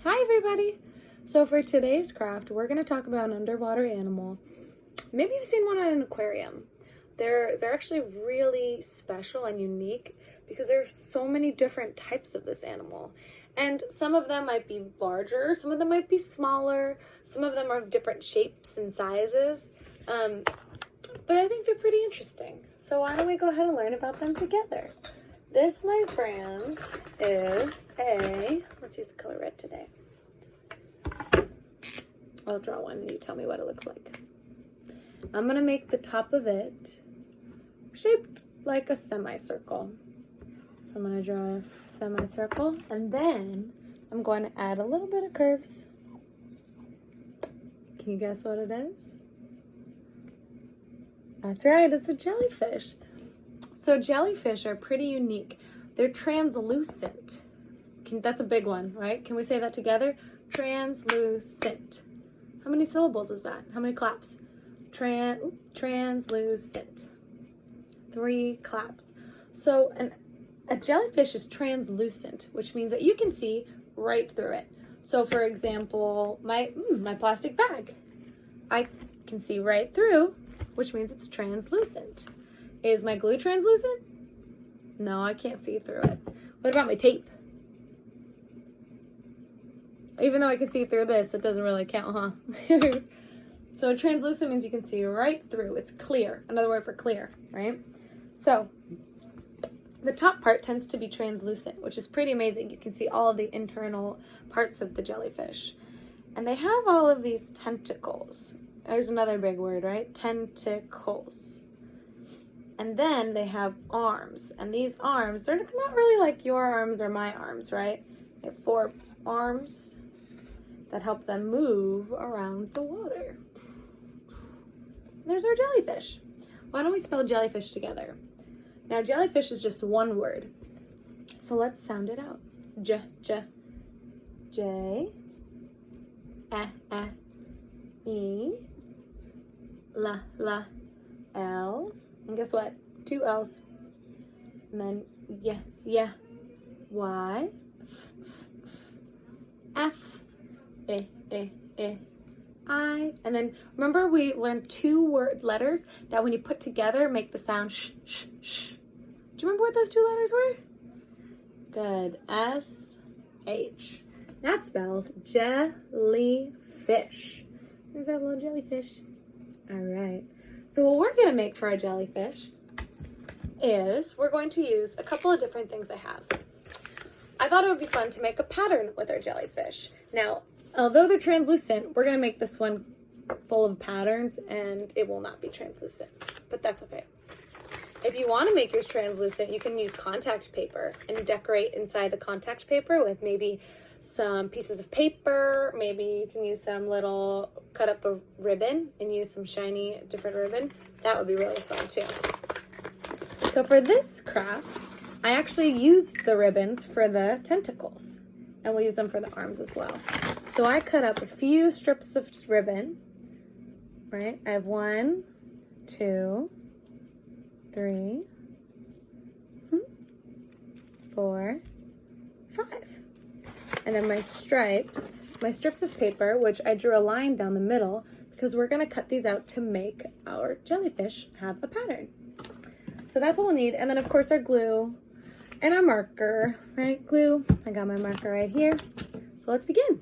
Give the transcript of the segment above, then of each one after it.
Hi everybody! So for today's craft, we're going to talk about an underwater animal. Maybe you've seen one at an aquarium. They're actually really special and unique because there are so many different types of this animal. And some of them might be larger, some of them might be smaller, some of them are of different shapes and sizes. But I think they're pretty interesting. So why don't we go ahead and learn about them together? This, my friends, is let's use the color red today. I'll draw one and you tell me what it looks like. I'm going to make the top of it shaped like a semicircle. So I'm going to draw a semicircle and then I'm going to add a little bit of curves. Can you guess what it is? That's right, it's a jellyfish. So jellyfish are pretty unique. They're translucent. That's a big one, right? Can we say that together? Translucent. How many syllables is that? How many claps? Translucent. 3 claps. So a jellyfish is translucent, which means that you can see right through it. So for example, my plastic bag. I can see right through, which means it's translucent. Is my glue translucent? No, I can't see through it. What about my tape? Even though I can see through this, it doesn't really count, huh? So translucent means you can see right through. It's clear. Another word for clear, right? So the top part tends to be translucent, which is pretty amazing. You can see all of the internal parts of the jellyfish. And they have all of these tentacles. There's another big word, right? Tentacles. And then they have arms. And these arms, they're not really like your arms or my arms, right? They have 4 arms that help them move around the water. There's our jellyfish. Why don't we spell jellyfish together? Now, jellyfish is just one word. So let's sound it out. J, E, L, L. And guess what? 2 L's. And then Y, F, I. And then remember we learned 2 letters that when you put together make the sound sh. Do you remember what those 2 letters were? Good. S-H. That spells jellyfish. There's our little jellyfish. All right. So what we're going to make for our jellyfish is we're going to use a couple of different things I have. I thought it would be fun to make a pattern with our jellyfish. Now, although they're translucent, we're going to make this one full of patterns and it will not be translucent, but that's okay. If you want to make yours translucent, you can use contact paper and decorate inside the contact paper with maybe some pieces of paper. Maybe you can use some little cut up a ribbon and use some shiny different ribbon. That would be really fun too. So for this craft, I actually used the ribbons for the tentacles and we'll use them for the arms as well. So I cut up a few strips of ribbon, right? I have 1, 2, 3, 4, 5. And then my strips of paper, which I drew a line down the middle because we're going to cut these out to make our jellyfish have a pattern. So that's what we'll need. And then of course our glue and our marker, right? Glue. I got my marker right here. So let's begin.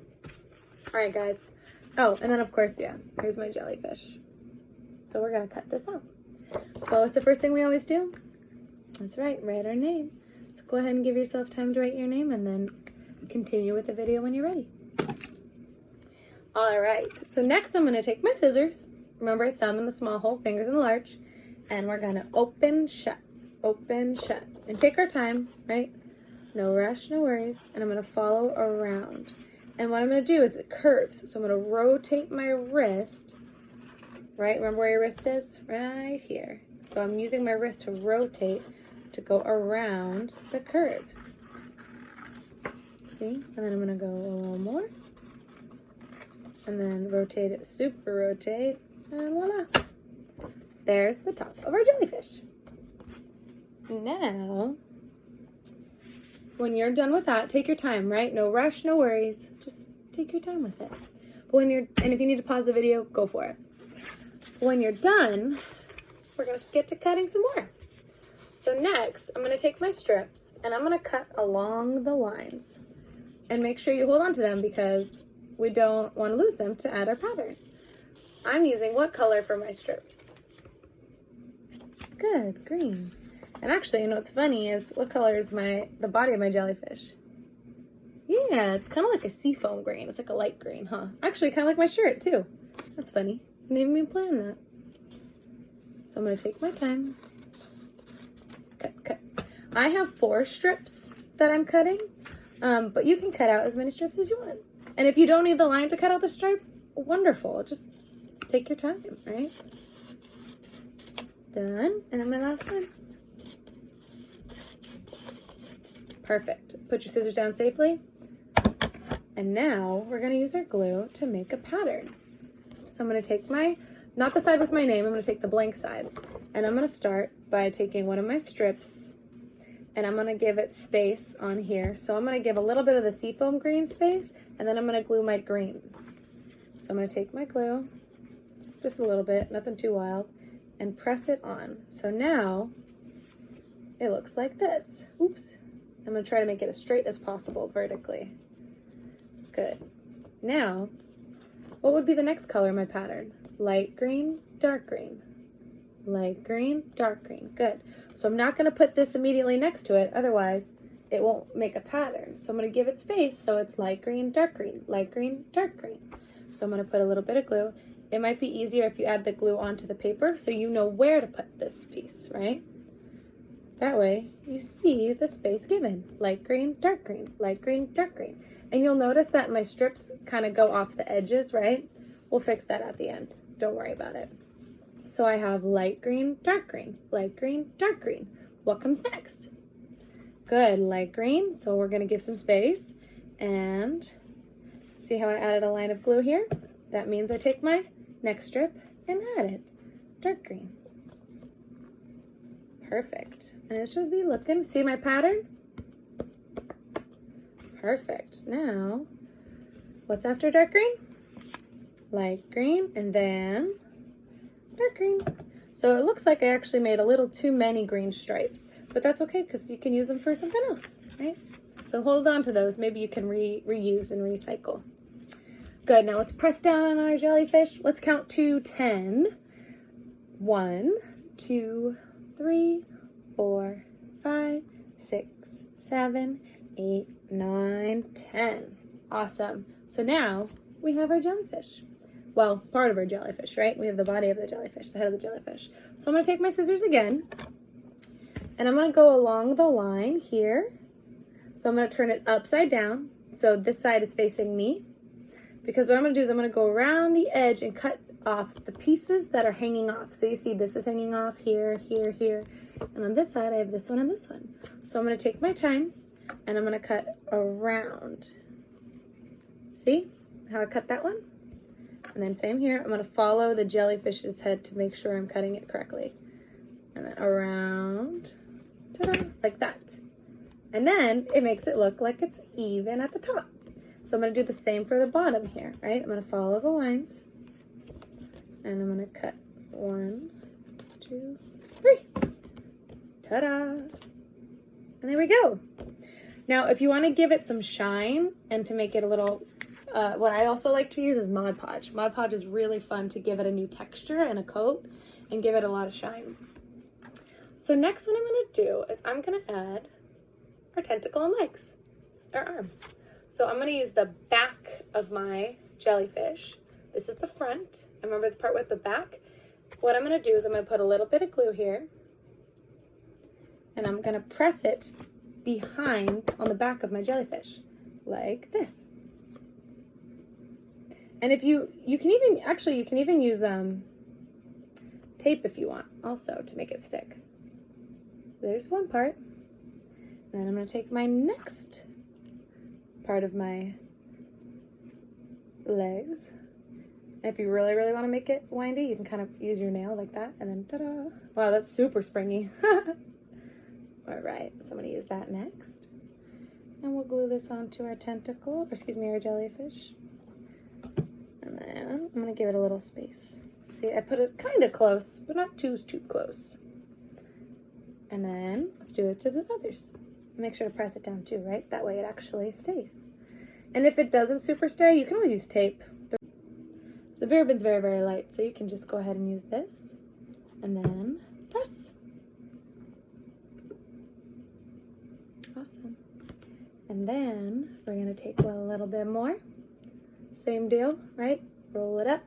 All right, guys. Oh, and then of course, here's my jellyfish. So we're going to cut this out. Well, what's the first thing we always do? That's right, write our name. So go ahead and give yourself time to write your name and then continue with the video when you're ready. All right, so next I'm going to take my scissors. Remember, thumb in the small hole, fingers in the large. And we're going to open, shut. And take our time, right? No rush, no worries. And I'm going to follow around. And what I'm going to do is it curves. So I'm going to rotate my wrist, right? Remember where your wrist is? Right here. So I'm using my wrist to rotate to go around the curves. See? And then I'm going to go a little more. And then rotate it, super rotate. And voila. There's the top of our jellyfish. Now, when you're done with that, take your time, right? No rush, no worries. Just take your time with it. But and if you need to pause the video, go for it. When you're done, we're gonna get to cutting some more. So next, I'm gonna take my strips and I'm gonna cut along the lines. And make sure you hold on to them because we don't want to lose them to add our pattern. I'm using what color for my strips? Good, green. And actually, you know what's funny is what color is the body of my jellyfish? Yeah, it's kind of like a seafoam green. It's like a light green, huh? Actually, kind of like my shirt too. That's funny. I didn't even plan that. So I'm gonna take my time. Cut. I have 4 strips that I'm cutting. But you can cut out as many strips as you want. And if you don't need the line to cut out the stripes, wonderful. Just take your time, right? Done. And then my last one. Perfect. Put your scissors down safely. And now we're going to use our glue to make a pattern. So I'm going to take not the side with my name, I'm going to take the blank side. And I'm going to start by taking one of my strips and I'm going to give it space on here. So I'm going to give a little bit of the seafoam green space, and then I'm going to glue my green. So I'm going to take my glue, just a little bit, nothing too wild, and press it on. So now it looks like this. Oops. I'm going to try to make it as straight as possible vertically. Good. Now, what would be the next color in my pattern? Light green, dark green. Light green, dark green. Good. So I'm not going to put this immediately next to it, otherwise it won't make a pattern. So I'm going to give it space so it's light green, dark green, light green, dark green. So I'm going to put a little bit of glue. It might be easier if you add the glue onto the paper so you know where to put this piece, right? That way you see the space given. Light green, dark green, light green, dark green. And you'll notice that my strips kind of go off the edges, right? We'll fix that at the end. Don't worry about it. So I have light green, dark green, light green, dark green. What comes next? Good, light green. So we're going to give some space. And see how I added a line of glue here? That means I take my next strip and add it. Dark green. Perfect. And it should be looking, see my pattern? Perfect. Now, what's after dark green? Light green, and then dark green. So it looks like I actually made a little too many green stripes, but that's okay because you can use them for something else, right? So hold on to those. Maybe you can reuse and recycle. Good. Now let's press down on our jellyfish. Let's count to 10. 1, 2, 3, 4, 5, 6, 7, 8, 9, 10. Awesome. So now we have our jellyfish. Well, part of our jellyfish, right? We have the body of the jellyfish, the head of the jellyfish. So I'm going to take my scissors again, and I'm going to go along the line here. So I'm going to turn it upside down, so this side is facing me. Because what I'm going to do is I'm going to go around the edge and cut off the pieces that are hanging off. So you see this is hanging off here, here, here. And on this side, I have this one and this one. So I'm going to take my time, and I'm going to cut around. See how I cut that one? And then same here, I'm going to follow the jellyfish's head to make sure I'm cutting it correctly. And then around, ta-da, like that. And then it makes it look like it's even at the top. So I'm going to do the same for the bottom here, right? I'm going to follow the lines. And I'm going to cut 1, 2, 3. Ta-da! And there we go. Now, if you want to give it some shine and to make it a little... what I also like to use is Mod Podge. Mod Podge is really fun to give it a new texture and a coat and give it a lot of shine. So next what I'm going to do is I'm going to add our tentacle and legs, our arms. So I'm going to use the back of my jellyfish. This is the front. And remember the part with the back? What I'm going to do is I'm going to put a little bit of glue here. And I'm going to press it behind on the back of my jellyfish, like this. And if you can even use tape if you want also to make it stick. There's one part. Then I'm going to take my next part of my legs. And if you really, really want to make it windy, you can kind of use your nail like that. And then ta-da. Wow, that's super springy. All right, so I'm going to use that next. And we'll glue this onto our tentacle, or excuse me, our jellyfish. And then I'm gonna give it a little space. See, I put it kind of close, but not too close. And then let's do it to the others. Make sure to press it down too, right? That way it actually stays. And if it doesn't super stay, you can always use tape. So the ribbon's very, very light, so you can just go ahead and use this. And then press. Awesome. And then we're gonna take a little bit more. Same deal, right? Roll it up.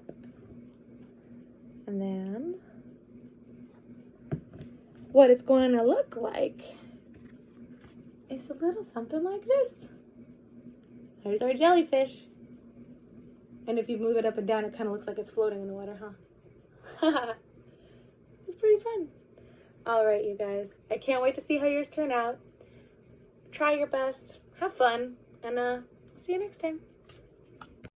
And then what it's going to look like is a little something like this. There's our jellyfish. And if you move it up and down, it kind of looks like it's floating in the water, huh? It's pretty fun. All right, you guys. I can't wait to see how yours turn out. Try your best. Have fun. And see you next time.